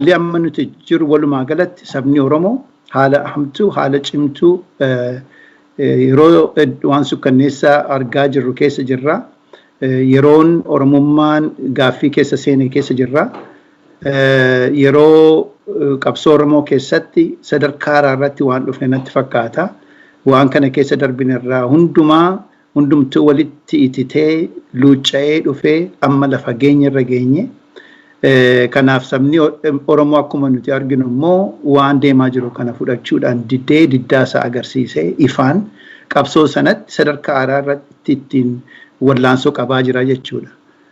haalli amma nuti jiru walumaa galatti sabni Oromoo haala hamtuu haala cimtuu yeroo waan sukkanneessaa argaa jirru keessa jirra. Yeroon Oromummaan gaaffii keessa seenee keessa jirra. Yeroo qabsoo Oromoo keessatti sadarkaa irratti waan dhufne natti fakkaata. Waan kana keessa darbinirraa hundumtuu walitti ititee luucca'ee dhufee amma lafa geenyerra geenye. Kanaaf sabni Oromoo akkuma nuti arginu immoo waan deemaa jiru kana fudhachuudhaan diddaasaa agarsiisee ifaan qabsoo sanatti sadarkaa irratti ittiin wallaansoo qabaa jira jechuudha.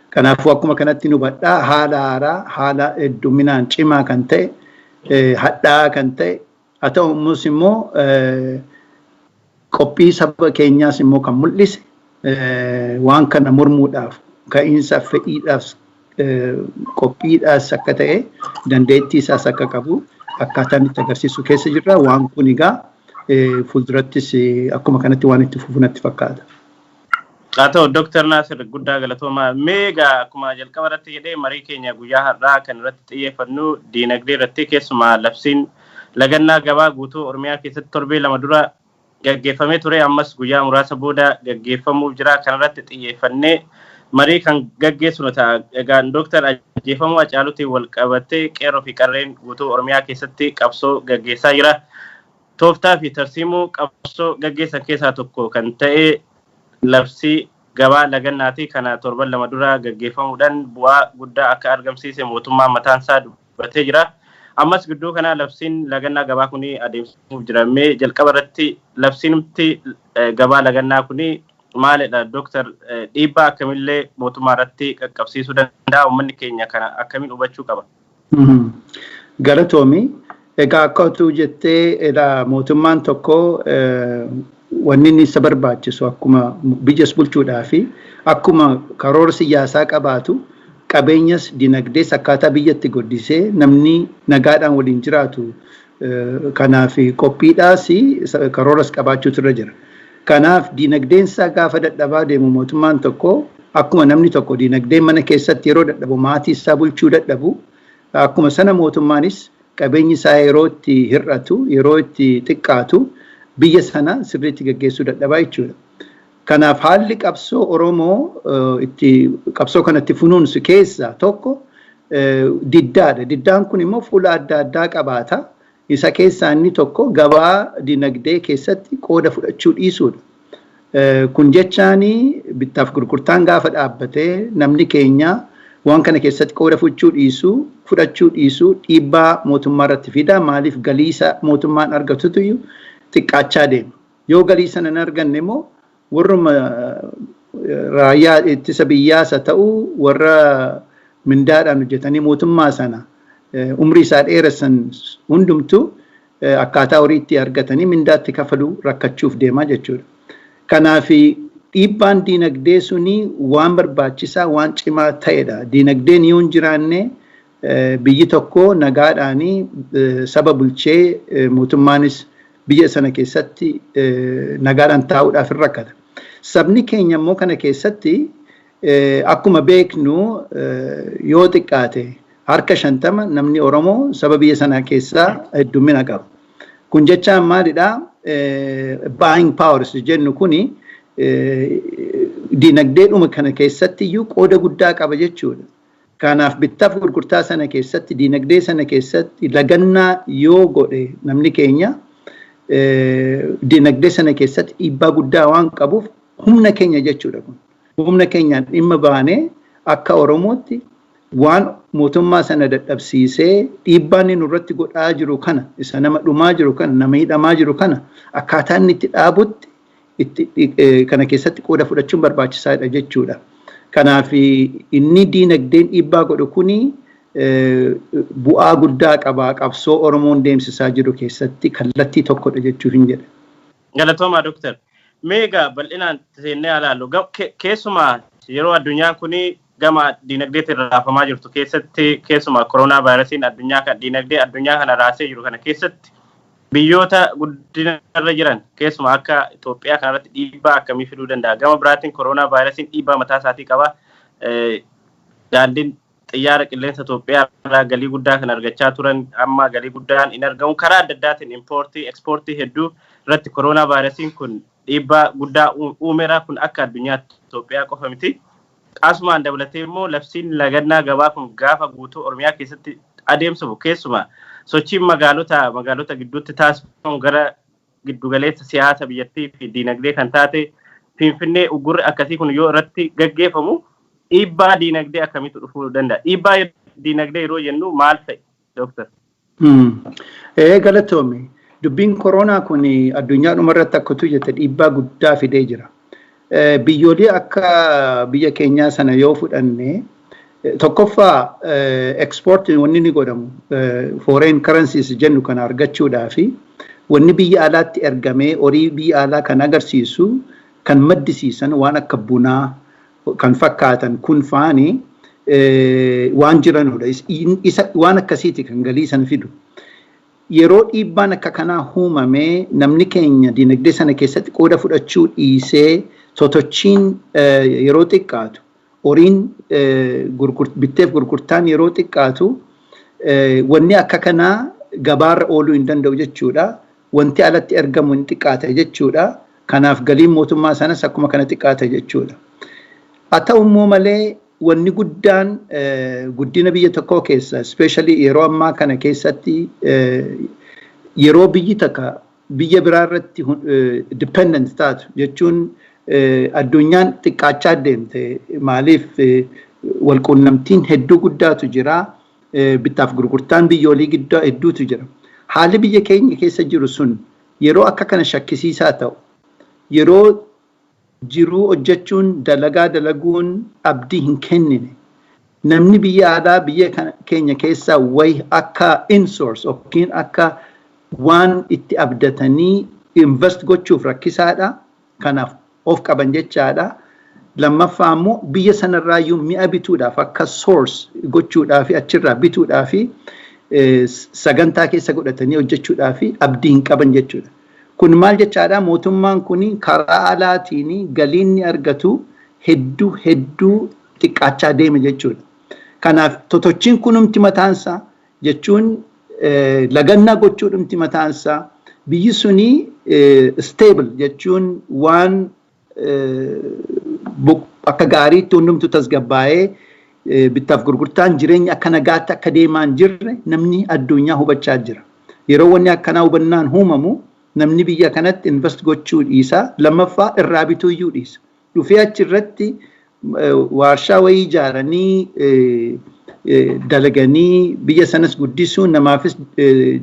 Kanaafuu akkuma kanatti nu hubadhaa haala haaraa haala hedduminaan cimaa kan ta'e hadhaa kan ta'e haa ta'us immoo qophii saba keenyaas immoo kan mul'ise waan kana mormuudhaaf ka'iinsa fedhiidhaaf qophiidhaas akka ta'e dandeettii isaas akka qabu akkaataan itti agarsiisu keessa jirra. Waan kun egaa fuuldurattis akkuma kanatti waan itti fufu natti fakkaata. Atau Dr. Nasir guddaa galatooma meegaa akkuma jalqaba irratti jedhee marii keenya guyyaa har'aa kan irratti xiyyeeffannu dinagdee irratti keessumaa labsiin lagannaa gabaa guutuu Oromiyaa keessatti torbee lama dura gaggeeffamee ture ammas guyyaa muraasa booda gaggeeffamuuf jira kan irratti xiyyeeffannee marii kan gaggeessinu ta'a. Egaa Dr. Ajjeefamuu Hacaaluutiin wal qabatee qeerroo fi qarreen guutuu Oromiyaa keessatti qabsoo gaggeessaa jira. Tooftaa fi tarsiimuu qabsoo gaggeessan keessaa tokko kan ta'e labsii gabaa lagannaati kana torban lama dura gaggeeffamuudhaan bu'aa guddaa akka argamsiise mootummaan mataan isaa dubbatee jira. Ammas gidduu kana labsiin lagannaa gabaa kuni adeemsifamuuf jira. Mee jalqaba irratti labsiinumti gabaa lagannaa kuni maalidha Dr. Dhiibbaa akkamillee mootummarratti qaqqabsiisuu danda'a? Uummanni keenya kana akkamiin hubachuu qaba? Galatoomi. Egaa akka tu jettee mootummaan tokko wanni inni isa barbaachisu akkuma biyyaas bulchuudhaa fi akkuma karoora siyaasaa qabaatu qabeenyas dinagdees akkaataa biyyatti guddisee namni nagaadhaan waliin jiraatu kanaaf qophiidhaas karooras qabaachuutu irra jira. Kanaaf dinagdeensaa gaafa dadhabaa deemu mootummaan tokko akkuma namni tokko dinagdeen mana keessatti yeroo dadhabu maatii isaa bulchuu dadhabu akkuma sana mootummaanis qabeenyi isaa yeroo itti hir'atu yeroo itti xiqqaatu biyya sana sirriitti gaggeessuu dadhabaa jechuudha. Kanaaf haalli qabsoo Oromoo qabsoo kanatti funuunsu keessaa tokko diddaadha. Diddaan kun immoo fuula adda addaa qabaata. Isa keessaa inni tokko gabaa dinagdee keessatti qooda fudhachuu dhiisuudha. Kun jechaan bittaaf gurgurtaan gaafa dhaabbatee namni keenya waan kana keessatti qooda fudhachuu dhiisuu dhiibbaa mootummaarratti fida. Maaliif galiisa mootummaan argatutu xiqqaachaa deema. Yoo galii sana hin arganne immoo warruma raayyaa ittisa biyyaas haa ta'u warra mindaadhaan hojjetanii mootummaa sana umrii isaa dheeressan hundumtuu akkaataa horii itti argatanii mindaatti kafaluu rakkachuuf deemaa jechuudha. Kanaaf dhiibbaan dinagdee suni waan barbaachisaa waan cimaa ta'edha. Dinagdeen yoo hin jiraanne biyyi tokko nagaadhaan saba bulchee mootummaanis biyya sana keessatti nagaadhaan taa'uudhaaf hin rakkata. Sabni keenya immoo kana keessatti akkuma beeknu yoo xiqqaate harka 50 namni Oromoo saba biyya sana keessaa heddumina qaba. Kun jechaan maalidhaa? Buying powers jennu kuni dinagdeedhuma kana keessatti iyyuu qooda guddaa qaba jechuudha. Kanaaf bittaaf gurgurtaa sana keessatti dinagdee sana keessatti lagannaa yoo godhe namni keenya dinagdee sana keessatti dhiibbaa guddaa waan qabuuf humna keenya jechuudha kun. Humna keenyaan dhimma baanee akka Oromootti waan mootummaa sana dadhabsiisee dhiibbaan inni irratti godhaa jiru kana isa nama dhumaa jiru kana nama hidhamaa jiru kana akkaataa inni itti dhaabutti kana keessatti qooda fudhachuun barbaachisaadha jechuudha. Kanaaf inni dinagdeen dhiibbaa godhu kuni bu'aa guddaa qaba qabsoo Oromoon deemsisaa jiru keessatti kallattii tokkodha jechuu hin jedhe. Galatooma Dr. Meegaa bal'inaan seennee ilaallu keessumaa yeroo addunyaan kuni gama dinagdeetiin raafamaa jirtu keessatti keessumaa koronaa vaayirasiin dinagdee addunyaa kana raasee jiru kana keessatti biyyoota guddinarra jiran keessumaa akka Itoophiyaa kanarratti dhiibbaa akkamii fiduu danda'a? Gama biraatiin koronaa vaayirasiin dhiibbaa mataa isaatii qaba. Daandiin xiyyaara qilleensa Itoophiyaa irraa galii guddaa kan argachaa turan amma galii guddaan in argamu karaa adda addaatiin importii exportii hedduu irratti koronaa vaayirasiin kun dhiibbaa guddaa uumeera kun akka addunyaatti Itoophiyaa qofa miti. Asumaan dabalatee immoo labsiin lagannaa gabaa kun gaafa guutuu Oromiyaa keessatti adeemsifamu keessumaa sochiin magaalota gidduutti taasifamu gara giddugaleessa siyaasa biyyattii fi dinagdee kan taate Finfinnee ugurri akkasii kun yoo irratti gaggeeffamu dhiibbaa dinagdee akkamitti dhufuu danda'a? Dhiibbaa dinagdee yeroo jennu maal fa'i, Dooktar? Galatoomii. Dubbiin koronaa kun addunyaa dhumarratti akkatu jette dhiibbaa guddaa fidee jira. Biyyoolii akka biyya keenyaa sana yoo fudhanne tokkoffaa export wanni ni godhamu foreign currencies jennu kana argachuudhaa fi wanni biyya alaatti ergamee horii biyya alaa kan agarsiisu kan maddisiisan waan akka bunaa kan fakkaatan kun faani waan jiranudha. Waan akkasiiti kan galii san fidu. Yeroo dhiibbaan akka kanaa uumamee namni keenya dinagdee sana keessatti qooda fudhachuu dhiisee sotochiin yeroo xiqqaatu horiin bitteef gurgurtaan yeroo xiqqaatu wanni akka kanaa gabaarra ooluu hin danda'u jechuudha. Wanti alatti ergamu hin xiqqaata jechuudha. Kanaaf galiin mootummaa sanas akkuma kana xiqqaata jechuudha. Haa ta'u immoo malee wanni guddaan guddina biyya tokkoo keessa especially yeroo ammaa kana keessatti yeroo biyyi takka biyya biraa irratti dependent taatu jechuun addunyaan xiqqaachaa deemte maaliif walquunnamtiin hedduu guddaatu jira bittaaf gurgurtaan biyyoolii hedduutu jira. Haalli biyya keenya keessa jiru sun yeroo akka kana shakkisiisaa ta'u yeroo jiruu hojjechuun dalaguun abdii hin kennine namni biyya alaa biyya keenya keessaa wayi akka insource yookiin akka waan itti abdatanii invest gochuuf rakkisaadha. Kanaaf of qaban jechaadha. Lammaffaa immoo biyya sanarraayyuu mi'a bituudhaaf akka source gochuudhaaf achirraa bituudhaaf sagantaa keessa godhatanii hojjechuudhaaf abdii hin qaban jechuudha. Kun maal jechaadha? Mootummaan kun karaa alaatiin galiin ni argatu hedduu xiqqaachaa deema jechuudha. Kanaaf totochiin kunumti mataansaa jechuun lagannaa gochuudhumti mataansaa biyyi suni stable jechuun waan akka gaariitti hundumtu tasgabbaa'ee bittaaf gurgurtaan jireenya akka nagaatti akka deemaa hin jirre namni addunyaa hubachaa jira. Yeroo wanni akkanaa hubannaan uumamu namni biyya kanatti invest gochuu dhiisa. Lammaffaa irraa bituu iyyuu dhiisa. Dhufee achirratti waarshaa wayii ijaaranii dalaganii biyya sanas guddisuun namaafis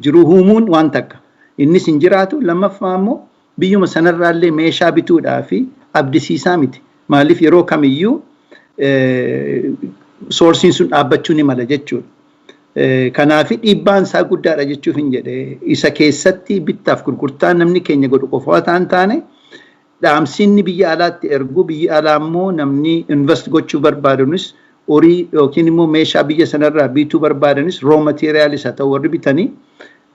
jiruu uumuun waan takka. Innis hin jiraatu. Lammaffaa immoo biyyuma sanarraallee meeshaa bituudhaaf abdisiisaa miti. Maaliif yeroo kamiyyuu soorsiin sun dhaabbachuu ni mala jechuudha. Kanaaf dhiibbaan isaa guddaadha jechuuf hin jedhe. Isa keessatti bittaaf gurgurtaan namni keenya godhu qofa ta'an taane dhaamsiinni biyya alaatti ergu biyya alaa immoo namni invest gochuu barbaadanis horii yookiin immoo meeshaa biyya sanarraa bituu barbaadanis raw materials haa ta'u warri bitanii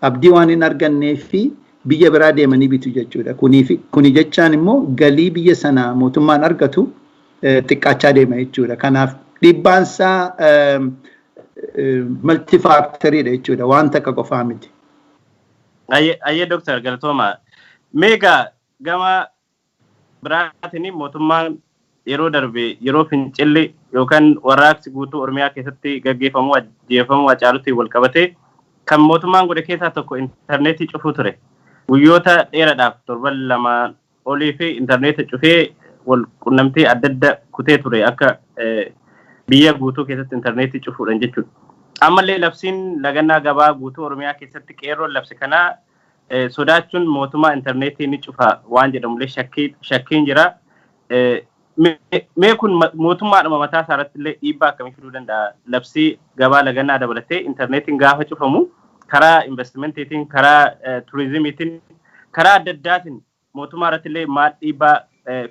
abdii waan hin argannee fi biyya biraa deemanii bitu jechuudha. Kuni jechaan immoo galii biyya sanaa mootummaan argatu xiqqaachaa deema jechuudha. Kanaaf dhiibbaan isaa multifactoriidha jechuudha. Waan takka qofaa miti. Ayyee Dooktar Galatooma. Meegaa gama biraatiin mootummaan yeroo darbe yeroo fincilli yookaan warraaqsi guutuu Oromiyaa keessatti gaggeeffamu ajjeefamuu Hacaaluutiin wal qabatee kan mootummaan godhe keessaa tokko intarneetii cufuu ture. Guyyoota dheeraadhaaf torban lama olii fi intarneetii cufee wal qunnamtee adda adda kutee ture akka biyya guutuu keessatti intarneetii cufuudhaan jechuudha. Ammallee labsiin lagannaa gabaa guutuu Oromiyaa keessatti qeerroon labse kanaa sodaachuun mootummaa intarneetii ni cufa waan jedhamullee shakkiin jira. Mee kun mootummaadhuma mataa isaarratti illee dhiibbaa akkamii fiduu danda'a? Labsii gabaa lagannaa dabalatee intarneetiin gaafa cufamu karaa investimentiitiin, karaa turizimiitiin, karaa adda addaatiin mootummaa irratti illee maal dhiibbaa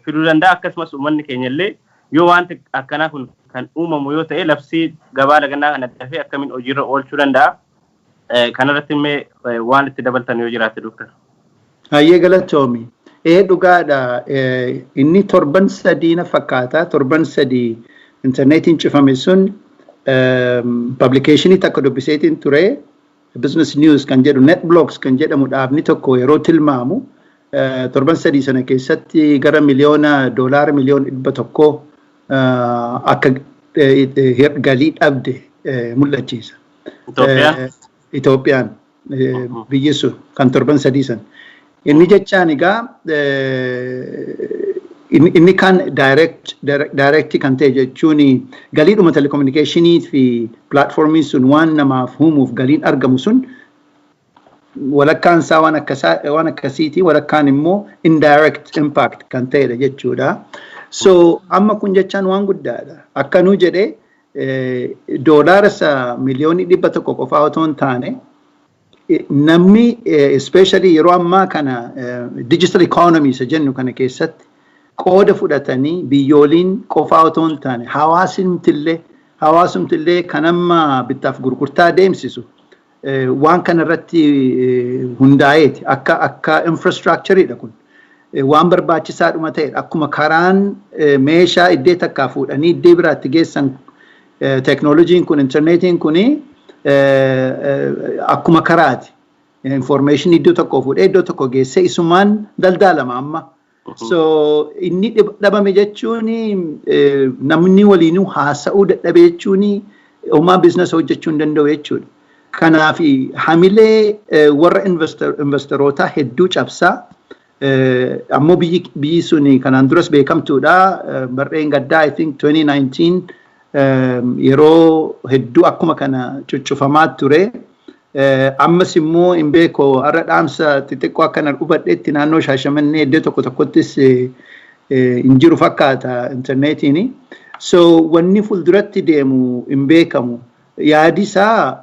fiduu danda'a? Akkasumas uummanni keenya illee yoo wanti akkanaa kun kan uumamu yoo ta'e labsii gabaa lagannaa kana dafee akkamiin hojiirra oolchuu danda'a? Kanarratti illee waan itti dabaltan yoo jiraate Dooktar. Ayyee Galatoomi. Dhugaadha. Inni torban sadii na fakkaata. Torban sadii intarneetiin cufame sun publication takka dubbiseetiin ture business news kan jedhu net blogs kan jedhamu dhaabni tokko yeroo tilmaamu torban sadii sana keessatti gara miliyoona doolaara miliyoona 100 akka galii dhabde mul'achiisa. Itoophiyaan biyyi sun kan torban sadii sana. Inni jechaan egaa inni kan direct kan ta'e jechuun galiidhuma telecommunicationii fi platformii sun waan namaaf uumuuf galiin argamu sun walakkaan isaa waan akkasiiti walakkaan immoo indirect impact kan ta'edha jechuudha. So amma kun jechaan waan guddaadha. Akka nuu jedhee doolaara miliyoonii 100 qofaa otoo hin taane namni especially yeroo ammaa kana digital economy isa jennu kana keessatti qooda fudhatanii biyyooliin qofaa otoo hin taane hawaasumtillee kan amma bittaaf gurgurtaa deemsisu waan kana irratti hundaa'eeti akka infrastructureedha kun waan barbaachisaadhuma ta'edha akkuma karaan meeshaa iddee takkaa fuudhanii iddee biraatti geessan teknooloojiin kun intarneetiin kuni akkuma karaati information iddoo tokko fuudhee iddoo tokko geessee isumaan daldalama amma. So inni dhabame jechuun namni waliinuu haasa'uu dadhabe jechuun uumaa business hojjechuu hin danda'u jechuudha. Kanaaf hamilee warra investoroota hedduu cabsaa ammoo biyyi sun kanaan duras beekamtuudha. Barreen gaddaa I think 2019 yeroo hedduu akkuma kana cuccufamaa ture. Ammas immoo hin beeko har'a dhaamsa xixiqqoo akkana hubadheetti naannoo Shaashamannee iddoo tokko tokkottis hin jiru fakkaata intarneetiin. So wanni fuulduratti deemu hin beekamu. Yaadi isaa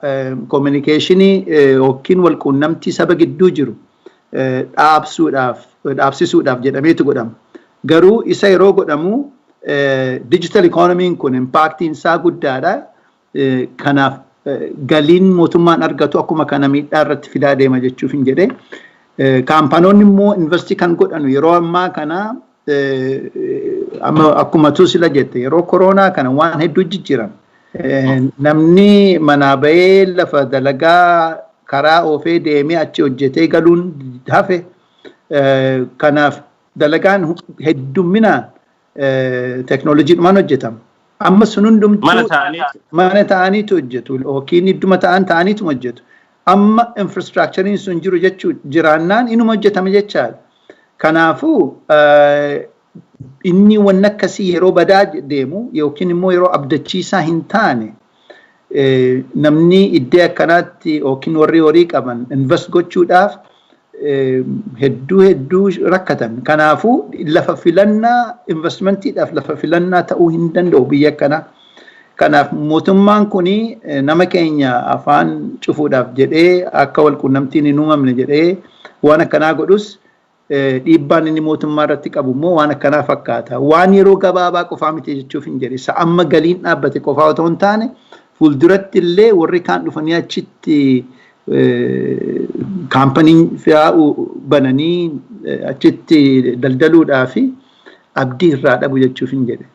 communicationii yookiin walquunnamtii saba gidduu jiru dhaabsisuudhaaf jedhameetu godhama. Garuu isa yeroo godhamu digital economy kun impactiin isaa guddaadha. Kanaaf galiin mootummaan argatu akkuma kana miidhaa irratti fidaa deema jechuuf hin jedhee. Kaampanoonni immoo investii kan godhanu yeroo ammaa kana akkuma sila jette yeroo koronaa kana waan hedduu jijjiiran. Namni manaa bahee lafa dalagaa karaa oofee deemee achi hojjetee galuun hafe. Kanaaf dalagaan heddumminaan teknooloojiidhumaan hojjetama. Amma sun hundumtuu mana ta'aniitu hojjetu yookiin idduma ta'aniitu hojjetu. Amma infrastructurein sun jiru jechuun jiraannaan inuma hojjetama jechaadha. Kanaafuu inni waan akkasii yeroo badaa deemu yookiin immoo yeroo abdachiisaa hin taane namni iddee akkanaatti yookiin warri horii qaban invest gochuudhaaf hedduu rakkatan. Kanaafuu lafa filannaa investmentiidhaaf lafa filannaa ta'uu hin danda'u biyya akkanaa. Kanaaf mootummaan kuni nama keenya afaan cufuudhaaf jedhee akka walquunnamtiin hin uumamne jedhee waan akkanaa godhus dhiibbaan inni mootummaa irratti qabu immoo waan akkanaa fakkaata. Waan yeroo gabaabaa qofaa miti jechuuf hin jedhe. Isa amma galiin dhaabbate qofaa otoo hin taane fuulduratti illee warri kaan dhufanii achitti kaampaniin fe'aa bananii achitti daldaluudhaa fi abdii irraa dhabu jechuuf hin jedhe.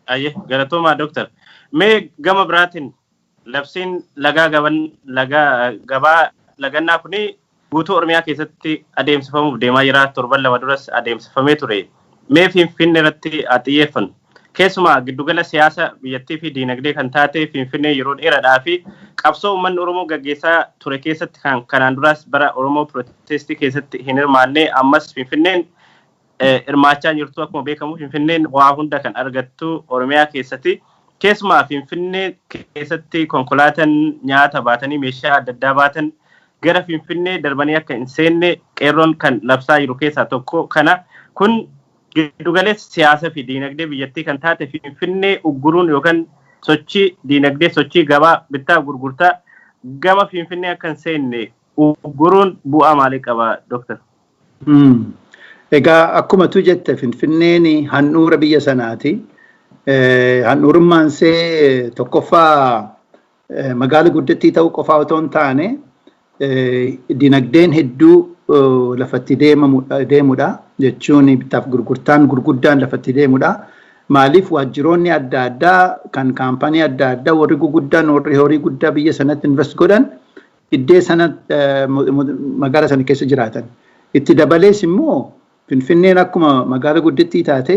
Ayyee galatoomaa Dooktar. Mee gama biraatiin labsiin gabaa lagannaa kuni guutuu Oromiyaa keessatti adeemsifamuuf deemaa jira. Torban lama duras adeemsifamee ture. Mee Finfinnee irratti xiyyeeffannu. Keessumaa giddugala siyaasa biyyattii fi dinagdee kan taate Finfinnee yeroo dheeraadhaa fi qabsoo uummanni Oromoo gaggeessaa ture keessatti kanaan duras bara Oromoo Protestii keessatti hin hirmaanne ammas Finfinneen hirmaachaa jirtu akkuma beekamu Finfinneen waa hunda kan argattu Oromiyaa keessatti. Keessumaa Finfinnee keessatti konkolaataan nyaata baatanii meeshaa adda addaa baatan gara Finfinnee darbanii akka hin seenne qeerroon kan labsaa jiru keessaa tokko kana kun giddugaleessa siyaasaa fi dinagdee biyyattii kan taate Finfinnee ugguruun yookaan sochii dinagdee sochii gabaa bittaaf gurgurtaa gama Finfinnee akka hin seenne ugguruun bu'aa maalii qaba Dooktar? Egaa akkuma tu jette Finfinneen handhuura biyya sanaati. Handhuurummaan see tokkoffaa magaala guddattii ta'uu qofaa otoo hin taane dinagdeen hedduu lafatti deemudha jechuun bittaaf gurgurtaan gurguddaan lafatti deemudha. Maaliif waajjiroonni adda addaa kan kaampaanii adda addaa warri guguddaan warri horii guddaa biyya sanatti invest godhan iddee sana magaalaa sana keessa jiraatan. Itti dabalees immoo Finfinneen akkuma magaalaa guddittii taate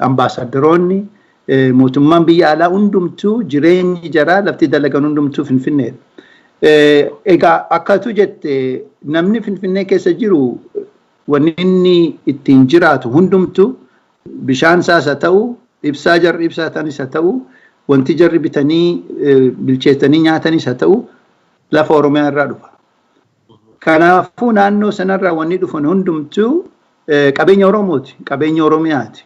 ambaasaaddaroonni mootummaan biyya alaa hundumtuu jireenyi jaraa lafti dalagan hundumtuu Finfinneedha. Egaa akkatu jette namni Finfinnee keessa jiru wanni inni ittiin jiraatu hundumtuu bishaan isaas haa ta'u, ibsaa jarri ibsaatanis haa ta'u, wanti jarri bitanii bilcheessanii nyaatanis haa ta'u lafa Oromiyaa irraa dhufa. Kanaafuu naannoo sanarraa wanni dhufan hundumtuu qabeenya Oromooti, qabeenya Oromiyaati.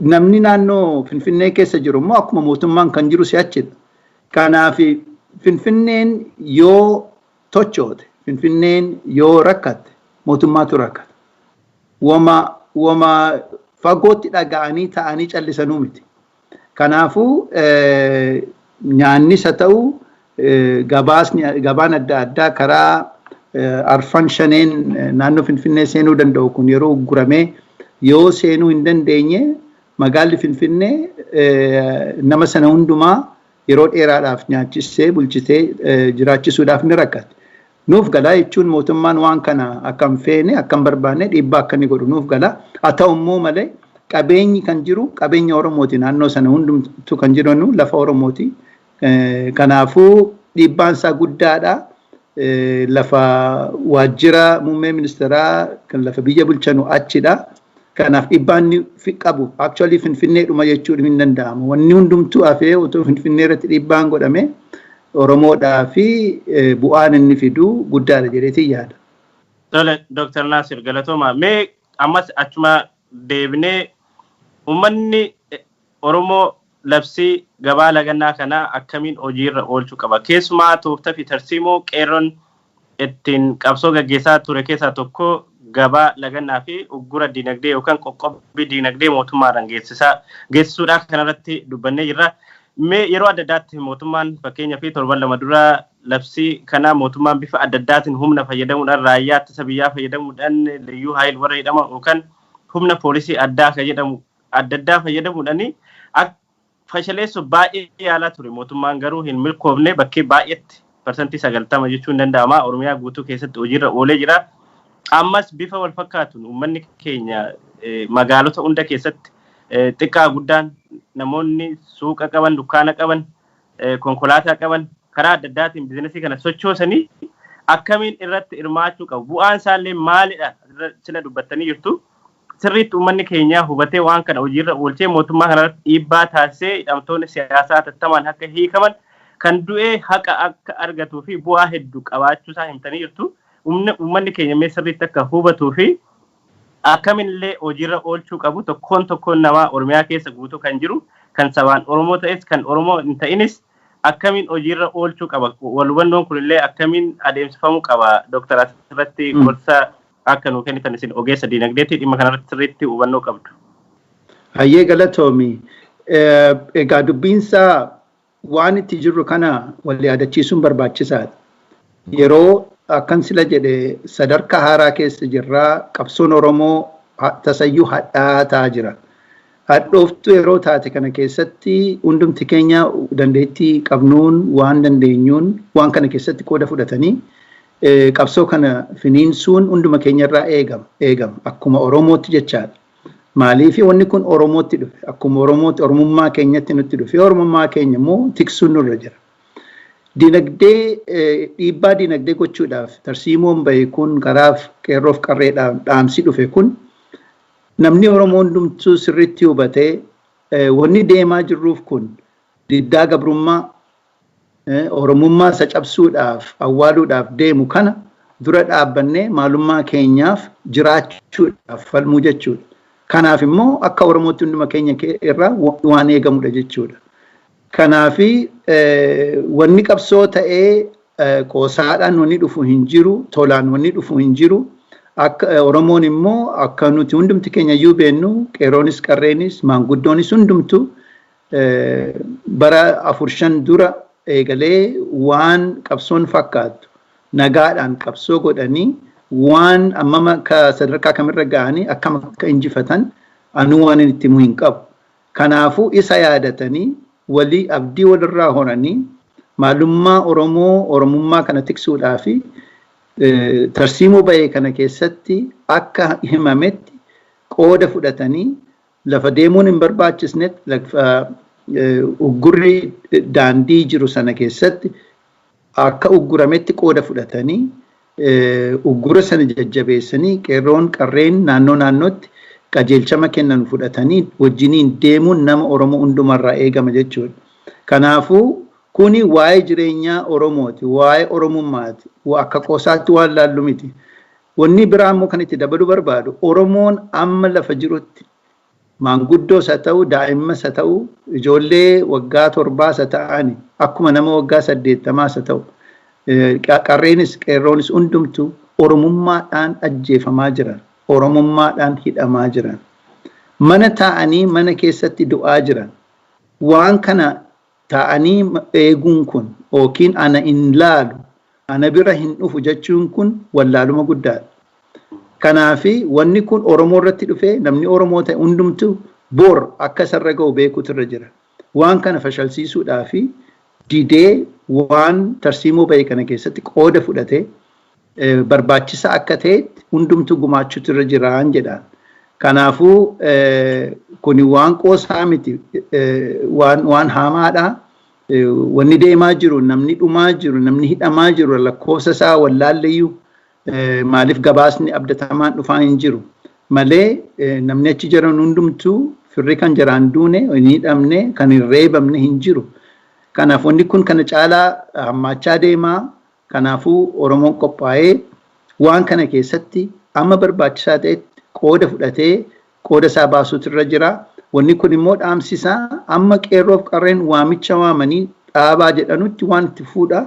Namni naannoo Finfinnee keessa jiru immoo akkuma mootummaan kan jiru si'achidha. Kanaaf Finfinneen yoo tochoote, Finfinneen yoo rakkatte, mootummaatu rakkata. Wama fagootti dhaga'anii ta'anii callisanuu miti. Kanaafuu nyaannis haa ta'u, gabaan adda addaa karaa arfan shaneen naannoo Finfinnee seenuu danda'u kun yeroo guramee yoo seenuu hin dandeenye magaalli Finfinnee nama sana hundumaa yeroo dheeraadhaaf nyaachisee bulchitee jiraachisuudhaaf ni rakkate. Nuuf galaa jechuun mootummaan waan kana akkam feene akkam barbaanne dhiibbaa akka inni godhu nuuf galaa. Haa ta'u immoo malee qabeenyi kan jiru qabeenya Oromooti naannoo sana hundumtu kan jiran lafa Oromooti. Kanaafuu dhiibbaan isaa guddaadha. Lafa waajjira muummee ministeeraa kan lafa biyya bulchanu achidha. Kanaaf dhiibbaan qabu actually Finfinneedhuma jechuun hin danda'amu. Wanni hundumtuu hafee otoo Finfinnee irratti dhiibbaan godhame Oromoodhaa fi bu'aan inni fidu guddaadha jedheetii yaada. Tole Dr. Nasir galatooma. Mee ammas achuma deebinee uummanni Oromoo labsii gabaa lagannaa kana akkamiin hojiirra oolchuu qaba? Keessumaa tooftaa fi tarsiimoo qeerroon ittiin qabsoo gaggeessaa ture keessaa tokko gabaa lagannaa fi uggura dinagdee yookaan qoqqobbii dinagdee mootummaadhaan geessisuudhaaf kanarratti dubbannee jirra. Mee yeroo adda addaatti mootummaan fakkeenyaa fi torban lama dura labsii kana mootummaan bifa adda addaatiin humna fayyadamuudhaan raayyaa ittisa biyyaa fayyadamuudhaan liyyuu haayil warra jedhaman yookaan humna poolisii addaa fayyadamu adda addaa fayyadamuudhaan fashaleessu baay'ee yaalaa ture. Mootummaan garuu hin milkoofne bakkee baay'eetti parsantii 90 jechuun danda'ama Oromiyaa guutuu keessatti hojiirra oolee jira. Ammas bifa wal fakkaatuun uummanni keenya magaalota hunda keessatti xiqqaa guddaan namoonni suuqa qaban, dukkaana qaban, konkolaataa qaban karaa adda addaatiin biizinasii kana sochoosanii akkamiin irratti hirmaachuu qabu? Bu'aan isaallee maalidha? Sila dubbattanii jirtu. Sirriitti uummanni keenya hubatee waan kana hojiirra oolchee mootummaa kanarratti dhiibbaa taasisee hidhamtoonni siyaasaa hatattamaan akka hiikaman kan du'ee haqa akka argatuu fi bu'aa hedduu qabaachuu isaa himtanii jirtu. Uummanni keenya mee sirriitti akka hubatuu fi akkamillee hojiirra oolchuu qabu tokkoon namaa Oromiyaa keessa guutuu kan jiru kan sabaan Oromoo ta'es kan Oromoo hin ta'inis akkamiin hojiirra oolchuu qaba? Wal hubannoon kunillee akkamiin adeemsifamuu qaba? Dr. Asirratti gorsa akka nuu kennitan isin ogeessa dinagdeetti dhimma kanarratti sirriitti hubannoo qabdu. Hayyee galatoomi. Egaa dubbiinsaa waan itti jirru kana wal yaadachiisuun barbaachisaadha. Yeroo akkan sila jedhe sadarkaa haaraa keessa jirraa qabsoon Oromoo tasayyuu hadhaataa jira. Hadhooftuu yeroo taate kana keessatti hundumti keenya dandeettii qabnuun waan dandeenyuun waan kana keessatti qooda fudhatanii qabsoo kana finiinsuun hunduma keenyarraa eegama akkuma Oromootti jechaadha. Maaliif wanni kun Oromootti dhufe akkuma Oromootti Oromummaa keenyatti nutti dhufe Oromummaa keenya immoo tiksuun nurra jira. Dinagdee dhiibbaa dinagdee gochuudhaaf tarsiimoon bahe kun karaaf qeerroof qarreedhaan dhaamsi dhufe kun namni Oromoo hundumtuu sirriitti hubatee wanni deemaa jirruuf kun diddaa gabrummaa Oromummaa isa cabsuudhaaf awwaaluudhaaf deemu kana dura dhaabbannee maalummaa keenyaaf jiraachuudhaaf falmuu jechuudha. Kanaaf immoo akka Oromootti hunduma keenya irraa waan eegamudha jechuudha. Kanaafi wanni qabsoo ta'ee qoosaadhaan wanni dhufu hin jiru, tolaan wanni dhufu hin jiru. Akka Oromoon immoo akka nuti hundumti keenya iyyuu beennu qeerroonis qarreenis maanguddoonis hundumtu bara 4-5 dura eegalee waan qabsoon fakkaatu nagaadhaan qabsoo godhanii waan ammama sadarkaa kamirra ga'anii akkam akka injifatan anuu waan itti himu hin qabu. Kanaafuu isa yaadatanii walii abdii walirraa horanii maalummaa Oromoo Oromummaa kana tiksuudhaa fi tarsiimoo bahee kana keessatti akka himametti qooda fudhatanii lafa deemuun hin barbaachisnetti lafa uggurri daandii jiru sana keessatti akka uggurametti qooda fudhatanii uggura sana jajjabeessanii qeerroon qarreen naannootti qajeelchama kennan fudhatanii wajjiniin deemuun nama Oromoo hundumarraa eegama jechuudha. Kanaafuu kuni waa'ee jireenyaa Oromooti, waa'ee Oromummaati, akka qoosaatti waan laallu miti. Wanni biraa immoo kan itti dabaluu barbaadu Oromoon amma lafa jirutti maanguddoos haa ta'u, daa'immas haa ta'u, ijoollee waggaa 7 haa ta'ani, akkuma nama waggaa 80 haa ta'u, qarreenis qeerroonis hundumtu Oromummaadhaan ajjeefamaa jiran, Oromummaadhaan hidhamaa jiran, mana taa'anii mana keessatti du'aa jiran. Waan kana taa'anii eeguun kun yookiin ana hin laalu, ana bira hin dhufu jechuun kun wallaaluma guddaadha. Kanaafi wanni kun Oromoo irratti dhufee namni Oromoo ta'e hundumtu bor akka sarara ga'u beekuutu irra jira. Waan kana fashalsiisuudhaa fi didee waan tarsiimoo bahee kana keessatti qooda fudhatee barbaachisaa akka ta'etti hundumtu gumaachuutu irra jiraan jedhaan. Kanaafuu kuni waan qoosaa miti, waan hamaadha. Wanni deemaa jiru, namni dhumaa jiru, namni hidhamaa jiru, lakkoofsa isaa wallaallayyuu maaliif gabaasni abdatamaan dhufaa hin jiru malee namni achi jiran hundumtuu firri kan jaraan duune hin hidhamne kan hin reebamne hin jiru. Kanaaf wanni kun kana caalaa hammaachaa deemaa. Kanaafuu Oromoon qophaa'ee waan kana keessatti amma barbaachisaa ta'etti qooda fudhatee qooda isaa baasuutu irra jira. Wanni kun immoo dhaamsisaa amma qeerroof qarreen waamicha waamanii dhaabaa jedhanutti waan itti fuudha.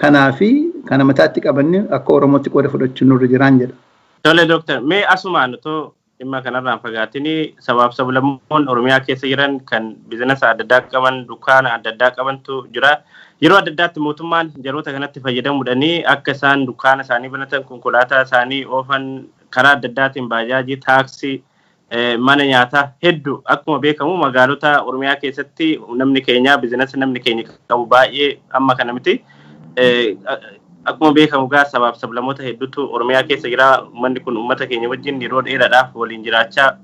Kanaafi kana mataatti qabanne akka Oromootti qooda fudhachuun nurra jiraan jedha. Tole Dooktar, mee asumaan otoo dhimma kanarraan fagaatini sabaaf sablammoon Oromiyaa keessa jiran kan biizinasa adda addaa qaban, dukkaana adda addaa qabantu jira. Yeroo adda addaatti mootummaan yeroota kanatti fayyadamuudhaanii akka isaan dukkaana isaanii banatan, konkolaataa isaanii oofan, karaa adda addaatiin baajaajii, taaksii, mana nyaataa hedduu akkuma beekamu magaalota Oromiyaa keessatti namni keenya biizinasa namni keenya qabu baay'ee amma kana miti. Akkuma beekamu gaa sabaaf sablamoota hedduutu Oromiyaa keessa jira. Uummanni kun uummata keenya wajjin yeroo dheeraadhaaf waliin jiraachaa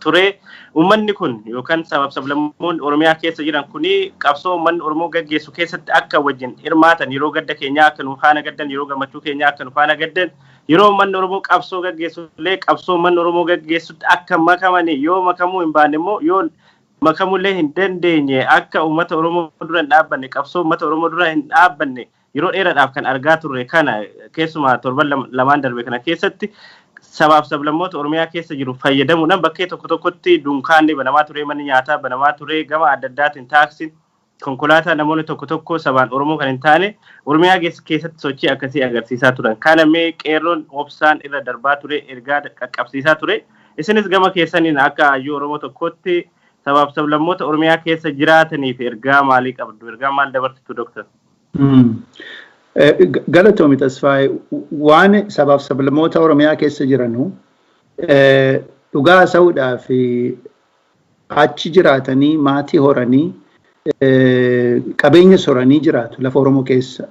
ture. Uummanni kun yookaan sabaaf sablammoon Oromiyaa keessa jiran kuni qabsoo uummanni Oromoo gaggeessu keessatti akka wajjin hirmaatan, yeroo gadda keenyaa akka nu faana gaddan, yeroo gammachuu keenyaa akka nu faana gaddan, yeroo uummanni Oromoo qabsoo gaggeessu illee qabsoo uummanni Oromoo gaggeessutti akka makamani, yoo makamuu hin baanne immoo yoo makamullee hin dandeenye akka uummata Oromoo dura hin dhaabbanne, qabsoo uummata Oromoo dura hin dhaabbanne yeroo dheeraadhaaf kan argaa turre kana keessumaa torban lamaan darbe kana keessatti sabaaf sablammoota Oromiyaa keessa jiru fayyadamuudhaan bakkee tokko tokkotti dunkaanni banamaa ture, manni nyaataa banamaa ture, gama adda addaatiin taaksiin, konkolaataa namoonni tokko tokko sabaan Oromoo kan hin taane Oromiyaa keessatti sochii akkasii agarsiisaa turan. Kana mee qeerroon obsaan irra darbaa ture, ergaa qaqqabsiisaa ture. Isinis gama keessaniin akka hayyuu Oromoo tokkotti sabaaf sablammoota Oromiyaa keessa jiraataniif ergaa maalii qabdu? Ergaa maal dabarsitu Dooktar? Galatoomi Tasfaayee, waan sabaaf sablammoota Oromiyaa keessa jiranu dhugaa haasa'uudhaa fi achi jiraatanii maatii horanii qabeenya soranii jiraatu lafa Oromoo keessa.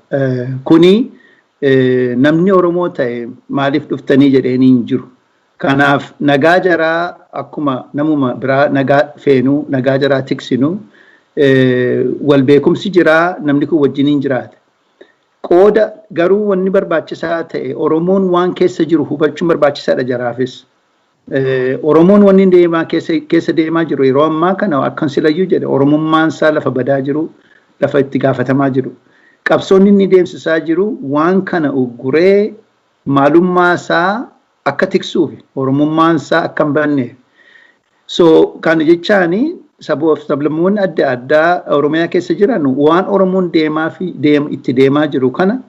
Kuni namni Oromoo ta'e maaliif dhuftanii jedhanii hin jiru. Kanaaf nagaa jaraa akkuma namuma biraa nagaa feenuu, nagaa jaraa tiksinu, wal beekumsi jiraa, namni kun wajjiniin jiraata. Qooda garuu wanni barbaachisaa ta'e Oromoon waan keessa jiru hubachuun barbaachisaadha jaraafis. Oromoon wanni deemaa keessa deemaa jiru yeroo ammaa kana akkan silayyuu jedhe Oromummaan isaa lafa badaa jiru, lafa itti gaafatamaa jiru. Qabsoonni inni deemsisaa jiru waan kana ugguree maalummaa isaa akka tiksuuf, Oromummaan isaa akka hin banneef. So kana jechaani sabaaf sablammoonni adda addaa Oromiyaa keessa jiran waan Oromoon itti deemaa jiru kana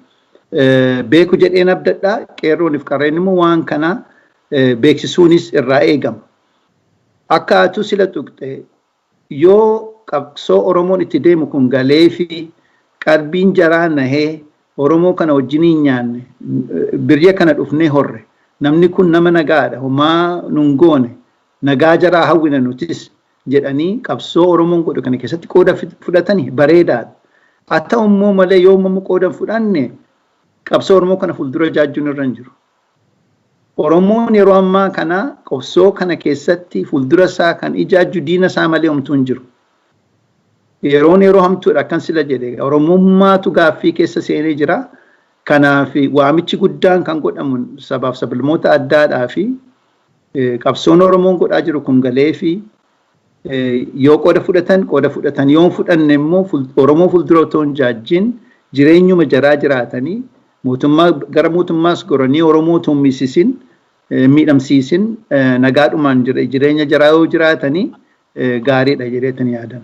beeku jedheen abdadhaa. Qeerrooniif qarreen immoo waan kana beeksisuunis irraa eegama. Akka atu sila tuqxe yoo qabsoo Oromoon itti deemu kun galee fi qalbiin jaraa nahee Oromoo kana wajjiniin nyaanne birya kana dhufnee horre namni kun nama nagaadha, homaa nun goone nagaa jaraa hawwina nutis jedhanii qabsoo Oromoon godhu kana keessatti qooda fudhatanii bareedaadha. Haa ta'u immoo malee yoo uumamni qooda fudhanne qabsoo Oromoo kana fuuldura jaajjuun irra hin jiru. Oromoon yeroo ammaa kana qabsoo kana keessatti fuuldura isaa kan ijaajju diina isaa malee homtuu hin jiru. Yeroo hamtuudha akkan sila jedhe Oromummaatu gaaffii keessa seenee jira. Kanaaf waamichi guddaan kan godhamu sabaaf sablammoota addaadhaa fi qabsoon Oromoon godhaa jiru kun galee fi yoo qooda fudhatan yoo fudhanne immoo Oromoo fuuldura otoo hin jaajjin jireenyuma jaraa jiraatanii gara mootummaas goranii Oromoo otoo miidhamsiisin nagaadhumaan jireenya jaraa yoo jiraatanii gaariidha jedheetanii yaadan.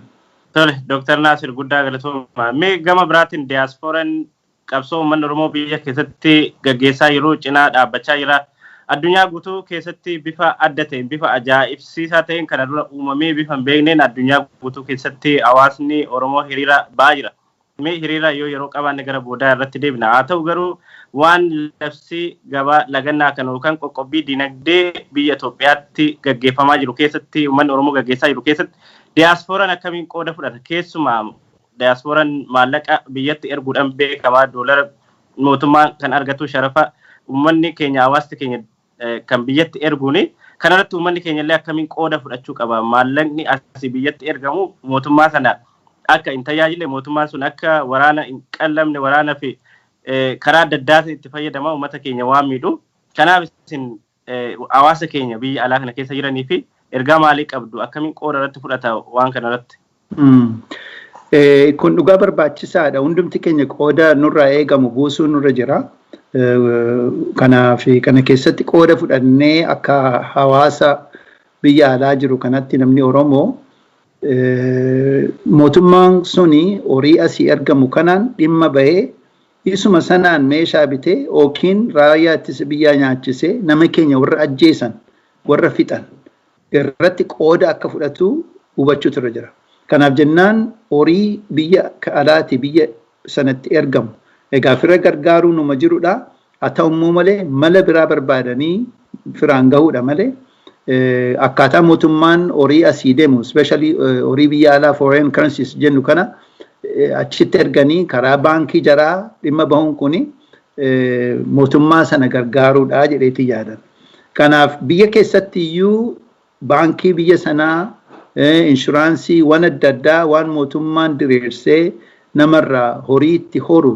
Tole, Dr. Nasir guddaa galatooma. Mee gama biraatiin diyaaspooraan qabsoo uummanni Oromoo biyya keessatti gaggeessaa yeroo cinaa dhaabbachaa jira. Addunyaa guutuu keessatti bifa adda ta'een, bifa ajaa'ibsiisaa ta'een kana dura uumamee bifa hin beekneen addunyaa guutuu keessatti hawaasni Oromoo hiriira ba'aa jira. Mee hiriira yeroo qabaanne gara boodaa irratti deebina. Haa ta'u garuu waan labsii gabaa lagannaa kan yookaan qoqqobbii dinagdee biyya Itoophiyaatti gaggeeffamaa jiru keessatti uummanni Oromoo gaggeessaa jiru keessatti diyaaspooraan akkamiin qooda fudhata? Keessumaa diyaaspooraan maallaqa biyyatti erguudhaan beekamaa doolara mootummaan kan argatu sharafa uummanni keenya hawaasti keenya kan biyyatti erguuni. Kanarratti uummanni keenya illee akkamiin qooda fudhachuu qaba? Maallaqni asii biyyatti ergamu mootummaa sana akka hin tajaajille mootummaan sun akka waraana hin qallamne waraana fi karaa adda addaatiin itti fayyadamaa uummata keenya waan miidhu. Kanaaf isin hawaasa keenya biyya alaa kana keessa jiranii fi ergaa maalii qabdu? Akkamiin qooda irratti fudhata waan kanarratti? Kun dhugaa barbaachisaadha. Hundumti keenya qooda nurraa eegamu buusuu nurra jira. Kanaaf kana keessatti qooda fudhannee akka hawaasa biyya alaa jiru kanatti namni Oromoo mootummaan suni horii asii ergamu kanaan dhimma bahee isuma sanaan meeshaa bitee yookiin raayyaa ittisa biyyaa nyaachisee nama keenya warra ajjeesan warra fixan irratti qooda akka fudhatu hubachuutu irra jira. Kanaaf jennaan horii biyya alaati biyya sanatti ergamu egaa fira gargaaruu numa jirudha. Haa ta'u immoo malee mala biraa barbaadanii firaan gahuudha malee akkaataa mootummaan horii asii deemu especially horii biyya alaa foreign currencies jennu kana achitti erganii karaa baankii jaraa dhimma bahuun kuni mootummaa sana gargaaruudha jedheeti yaadan. Kanaaf biyya keessatti iyyuu baankii biyya sanaa inshuraansii waan adda addaa waan mootummaan diriirsee namarraa horii itti horu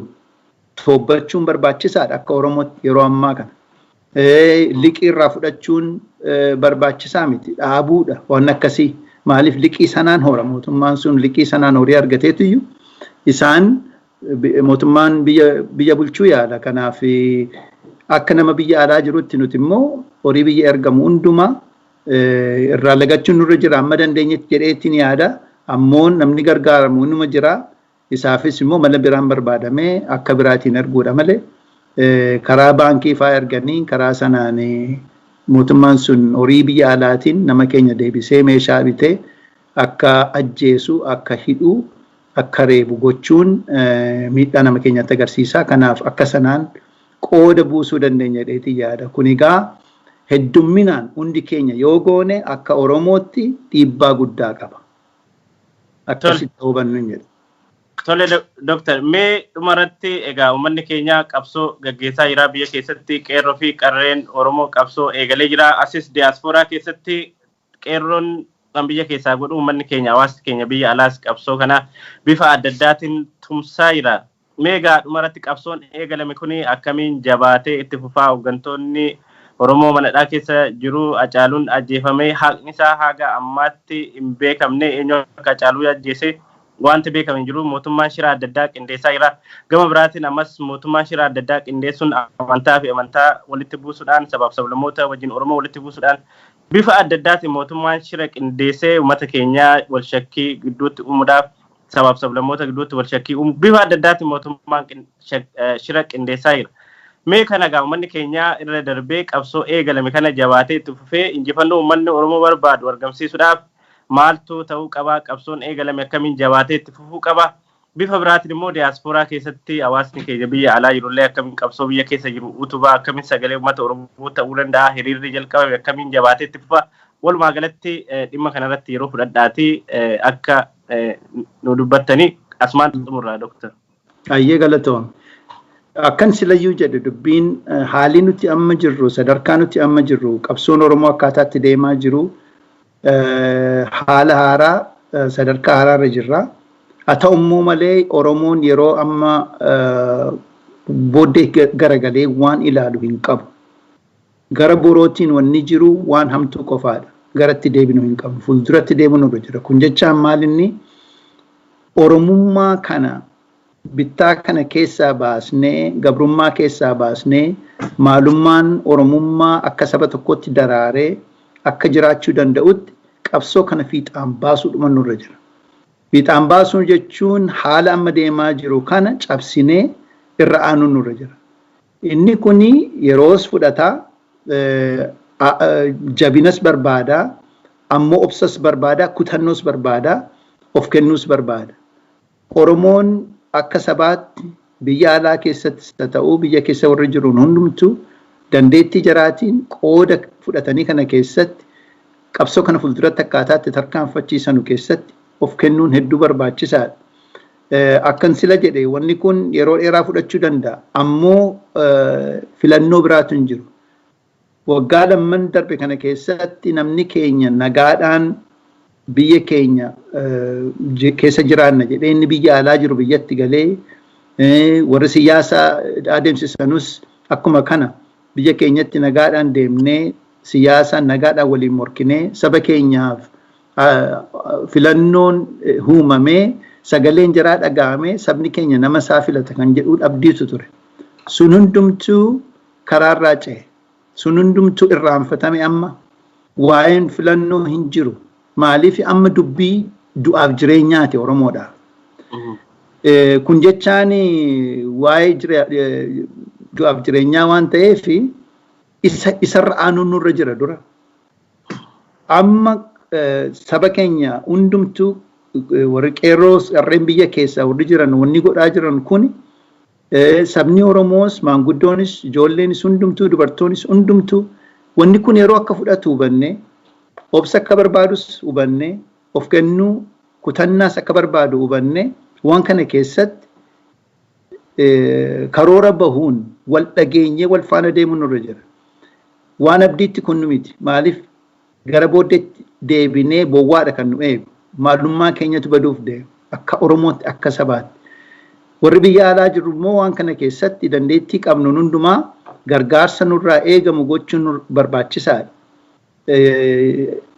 toobbachuun barbaachisaadha akka Oromootti yeroo ammaa kana. Liqii irraa fudhachuun barbaachisaa miti dhaabuudha waan akkasii. Maaliif liqii sanaan hora mootummaan sun liqii sanaan horii argateetu isaan mootummaan biyya bulchuu yaala. Kanaaf akka nama biyya alaa jirutti nuti immoo horii biyya ergamu hundumaa irraa lagachuun nurra jira amma dandeenyetti jedheetiin yaada. Ammoo namni gargaaramu numa jira. Isaafis immoo mala biraan barbaadamee akka biraatiin erguudha malee karaa baankii fa'aa erganii karaa sanaan mootummaan sun horii biyya alaatiin nama keenya deebisee meeshaa bitee akka ajjeesu akka hidhu akka reebu gochuun miidhaa nama keenyatti agarsiisa. Kanaaf akka sanaan qooda buusuu dandeenya jedheetiin yaada. Kun egaa heddumminaan hundi keenya yoo goone akka Oromootti dhiibbaa guddaa qaba. Akkasitti hubannu hin jedhu. Tole Dr. Mee dhumarratti egaa uummanni keenya qabsoo gaggeessaa jira biyya keessatti qeerroo fi qarreen Oromoo qabsoo eegalee jira. Asis diyaasporaa keessatti qeerroon kan biyya keessaa godhu uummanni keenya hawaasni keenya biyya alaas qabsoo kana bifa adda addaatiin tumsaa jira. Mee egaa dhumarratti qabsoon eegalame kuni akkamiin jabaatee itti fufaa? Hooggantoonni Oromoo manadhaa keessa jiru Hacaaluun ajjeefamee haqni isaa haga ammaatti hin beekamne eenyu akka Hacaaluu ajjeese wanti beekamu jiru. Mootummaan shira adda addaa qindeessaa jira. Gama biraatiin ammas mootummaan shira adda addaa qindeessuun amantaa fi amantaa walitti buusuudhaan sabaaf sablammoota wajjin Oromoo walitti buusuudhaan bifa adda addaatiin mootummaan shira qindeessee uummata keenyaa wal shakkii gidduutti uumuudhaaf sabaaf sablammoota gidduutti wal shakkii uumu bifa adda addaatiin mootummaan shira qindeessaa jira. Mee kana egaa uummanni keenya irra darbee qabsoo eegalame kana jabaatee itti fufee injifannoo uummanni Oromoo barbaadu argamsiisuudhaaf maaltu ta'uu qaba? Qabsoon eegalame akkamiin jabaatee itti fufuu qaba? Bifa biraatiin immoo diyaasporaa keessatti hawaasni keenya biyya alaa jirullee akkamiin qabsoo biyya keessa jiru utubaa akkamiin sagalee uummata Oromoo ta'uu danda'a? Hiriirri jalqabame akkamiin jabaatee itti fufa? walumaa galatti dhimma kanarratti yeroo fudhadhaati akka nu dubbattanii asumaan xumurraa Dooktar. Ayyee galatoom. Akkan silayyuu jedhe dubbiin haalli nuti amma jirru sadarkaa nuti amma jirru qabsoon Oromoo akkaataatti deemaa jiru haala haaraa sadarkaa haaraarra jirra. Haa ta'ummoo malee Oromoon yeroo amma booddee garagalee waan ilaalu hin qabu. Gara borootiin wanni jiru waan hamtuu qofaadha. Garatti deebinu hin qabu. Fuulduratti deemuu nurra jira. Kun jechaan maalinni Oromummaa kana bittaa kana keessaa baasnee gabrummaa keessaa baasnee maalummaan Oromummaa akka saba tokkotti daraaree akka jiraachuu danda'utti qabsoo kana fiixaan baasuudhuma nurra jira. Fiixaan baasuun jechuun haala amma deemaa jiru kana cabsinee irra aanuu nurra jira. Inni kuni yeroos fudhataa jabinas barbaada, ammoo obsas barbaada, kutannoos barbaada, of kennuus barbaada. Oromoon akka sabaatti biyya alaa keessattis haa ta'uu biyya keessa warri jiruun hundumtuu dandeettii jaraatiin qooda fudhatanii kana keessatti qabsoo kana fuulduratti akkaataatti tarkaanfachiisanu keessatti of kennuun hedduu barbaachisaadha. Akkan sila jedhe wanni kun yeroo dheeraa fudhachuu danda'a. Ammoo filannoo biraatu hin jiru. Waggaa lamman darbe kana keessatti namni keenya nagaadhaan biyya keenya keessa jiraanna jedhee inni biyya alaa jiru biyyatti galee warri siyaasaa adeemsisanus akkuma kana biyya keenyatti nagaadhaan deemnee siyaasa nagaadhaan waliin morkinee saba keenyaaf filannoon uumamee sagaleen jaraa dhaga'amee sabni keenya nama isaa filata kan jedhu abdiitu ture. Sun hundumtuu karaarraa ce'e. Sun hundumtuu irraanfatame amma waa'een filannoo hin jiru. Maaliif amma dubbii du'aaf jireenyaati Oromoodhaaf. Kun jechaan waa'ee du'aaf jireenyaa waan ta'eef isarra aanuun nurra jira dura. Amma saba keenya hundumtuu warri qeerroo harreen biyya keessaa warri jiran wanni godhaa jiran kun sabni Oromoos maanguddoonis ijoolleenis hundumtuu dubartoonis hundumtuu wanni kun yeroo akka fudhatu hubanne obsa akka barbaadus hubanne of kennuu kutannaas akka barbaadu hubanne waan kana keessatti karoora bahuun wal dhageenyee wal faana deemuun nurra jira. Waan abdiitti kun nu miti. Maaliif gara booddeetti deebinee bowwaadha kan nu eegu. Maalummaa keenyatu baduuf deemu. Akka Oromootti akka sabaatti. Warri biyya alaa jiru immoo waan kana keessatti dandeettii qabnu hundumaa gargaarsa nurraa eegamu gochuun barbaachisaadha.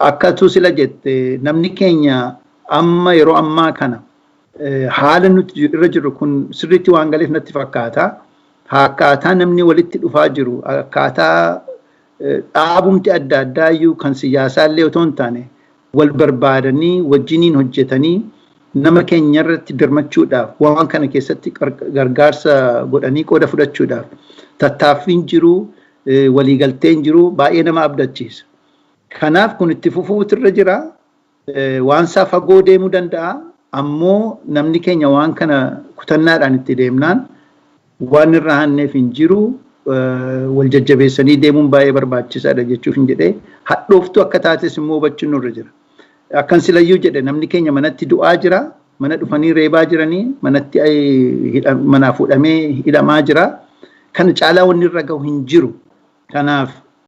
Akka sila jette namni keenya amma yeroo ammaa kana haala nuti irra jiru kun sirriitti waan galeef natti fakkaata. Akkaataa namni walitti dhufaa jiru akkaataa dhaabumti adda addaa iyyuu kan siyaasaallee otoo hin taane wal barbaadanii wajjiniin hojjetanii nama keenya irratti dirmachuudhaaf waan kana keessatti gargaarsa godhanii qooda fudhachuudhaaf tattaaffiin jiru waliigalteen jiru baay'ee nama abdachiisa. Kanaaf kun itti fufuutu irra jira. Waan isaa fagoo deemuu danda'a. Ammoo namni keenya waan kana kutannaadhaan itti deemnaan waan irraa hanneef hin jiru. Wal jajjabeessanii deemuun baay'ee barbaachisaadha jechuuf hin jedhee hadhooftuu akka taates immoo hubachuun nurra jira. Akkan silayyuu jedhe namni keenya manatti du'aa jira. Mana dhufanii reebaa jiranii manatti manaa fuudhamee hidhamaa jira. Kana caalaa wanni irra gahu hin jiru. Kanaaf